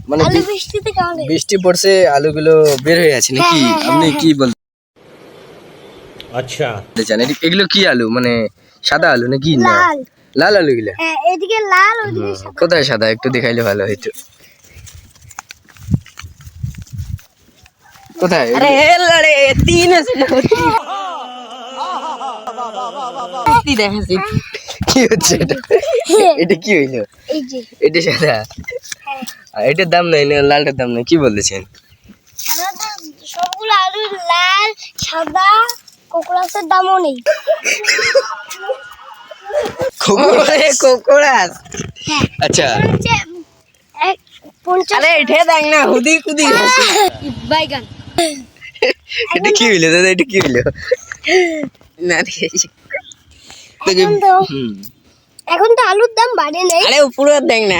মানে বৃষ্টি পড়ছে, আলুগুলো বের হয়ে আছে নাকি? আপনি কি বলতে? আচ্ছা জানেন এগুলো কি আলু? মানে সাদা আলু নাকি? না লাল আলু গুলা। এদিকে লাল, ওদিকে সাদা। কোথায় সাদা? একটু দেখাইলে ভালো হইতো। কোথায়? अरे लड़े तीन से কি হচ্ছে এটা? এটা কি হইলো? এই যে এটা সাদা, এটার দাম নাই না লালটার দাম নাই, কি বলতেছেন? সাদাটা সবগুলো আলু লাল সাদা, কোকড়াসের দামও নেই। कोकोड़ास আচ্ছা হচ্ছে 50। अरे इठे देख ना हुदी कुदी বাইগান। এটা কি হইলো দাদা? এটা কি হইলো? ना এখন তো আলুর দাম বাড়ে নাই। अरे ऊपर देख ना